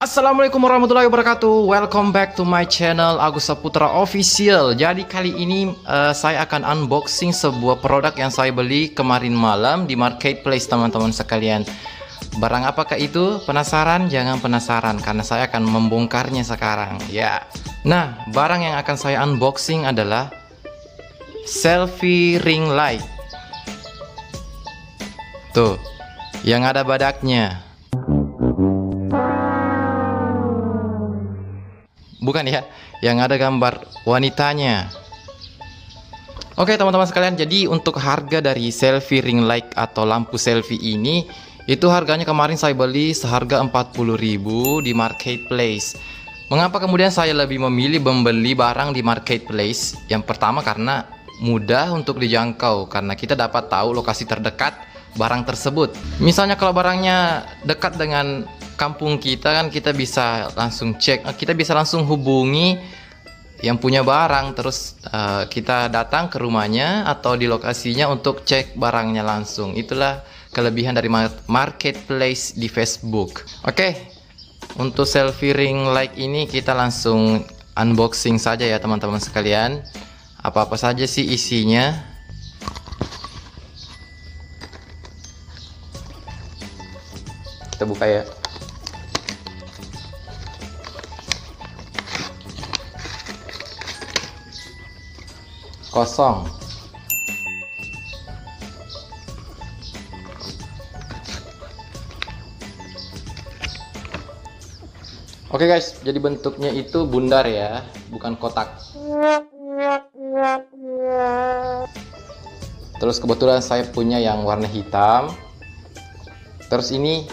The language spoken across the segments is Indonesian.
Assalamualaikum warahmatullahi wabarakatuh. Welcome back to my channel Agus Saputra Official. Jadi kali ini saya akan unboxing sebuah produk yang saya beli kemarin malam di marketplace, teman-teman sekalian. Barang apakah itu? Penasaran? Jangan penasaran, karena saya akan membongkarnya sekarang ya. Nah, barang yang akan saya unboxing adalah selfie ring light. Tuh, yang ada badaknya. Bukan ya, yang ada gambar wanitanya. Oke teman-teman sekalian, jadi untuk harga dari selfie ring light atau lampu selfie ini, itu harganya kemarin saya beli seharga 40.000 di marketplace. Mengapa kemudian saya lebih memilih membeli barang di marketplace? Yang pertama karena mudah untuk dijangkau, karena kita dapat tahu lokasi terdekat barang tersebut. Misalnya kalau barangnya dekat dengan kampung kita, kan kita bisa langsung cek, kita bisa langsung hubungi yang punya barang, terus kita datang ke rumahnya atau di lokasinya untuk cek barangnya langsung. Itulah kelebihan dari marketplace di Facebook. Oke, untuk selfie ring light ini kita langsung unboxing saja ya teman-teman sekalian. Apa-apa saja sih isinya? Kita buka ya. Kosong. Oke guys, jadi bentuknya itu bundar ya, bukan kotak. Terus kebetulan saya punya yang warna hitam. Terus ini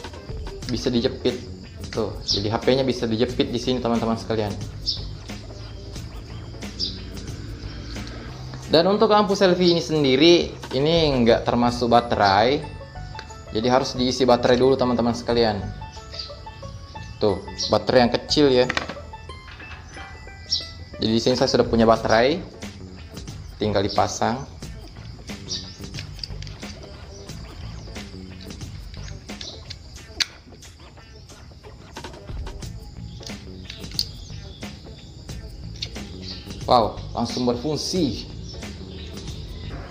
bisa dijepit tuh, jadi HP-nya bisa dijepit di sini teman-teman sekalian. Dan untuk lampu selfie ini sendiri, ini nggak termasuk baterai, jadi harus diisi baterai dulu teman-teman sekalian. Tuh, baterai yang kecil ya. Jadi di sini saya sudah punya baterai, tinggal dipasang. Wow, langsung berfungsi.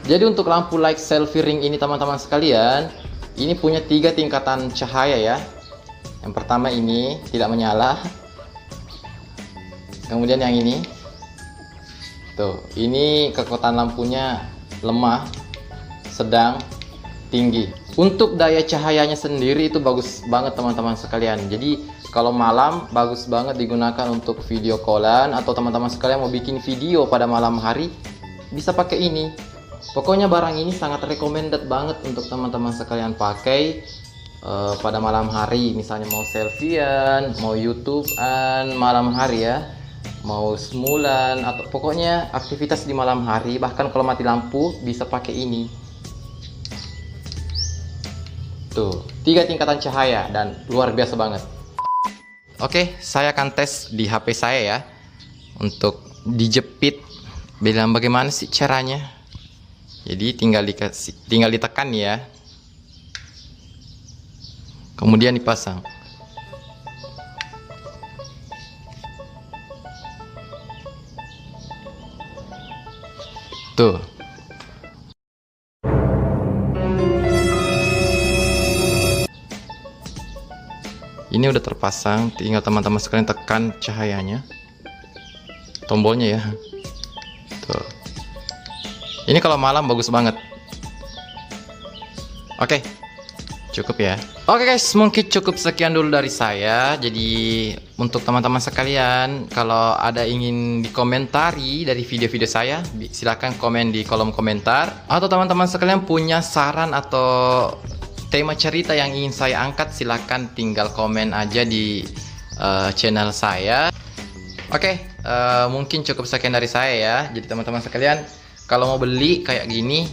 Jadi untuk lampu light selfie ring ini teman-teman sekalian, ini punya 3 tingkatan cahaya ya. Yang pertama ini tidak menyala. Kemudian yang ini. Tuh, ini kekuatan lampunya lemah, sedang, tinggi. Untuk daya cahayanya sendiri itu bagus banget teman-teman sekalian. Jadi kalau malam bagus banget digunakan untuk video callan, atau teman-teman sekalian mau bikin video pada malam hari, bisa pakai ini. Pokoknya barang ini sangat recommended banget untuk teman-teman sekalian pakai pada malam hari. Misalnya mau selfiean, mau YouTubean malam hari ya, mau semulan, atau pokoknya aktivitas di malam hari. Bahkan kalau mati lampu bisa pakai ini. Tuh, 3 tingkatan cahaya dan luar biasa banget. Oke, saya akan tes di HP saya ya, untuk dijepit. Bilang bagaimana sih caranya? Jadi tinggal ditekan ya, kemudian dipasang. Tuh. Ini udah terpasang, tinggal teman-teman sekalian tekan cahayanya, tombolnya ya. Tuh. Ini kalau malam bagus banget. Oke, cukup ya. Oke guys, mungkin cukup sekian dulu dari saya. Jadi untuk teman-teman sekalian, kalau ada ingin dikomentari dari video-video saya, silahkan komen di kolom komentar. Atau teman-teman sekalian punya saran atau tema cerita yang ingin saya angkat, silahkan tinggal komen aja di channel saya. Oke, mungkin cukup sekian dari saya ya. Jadi teman-teman sekalian, kalau mau beli kayak gini,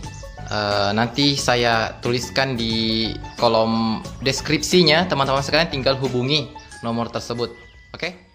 nanti saya tuliskan di kolom deskripsinya. Teman-teman sekalian tinggal hubungi nomor tersebut. Oke?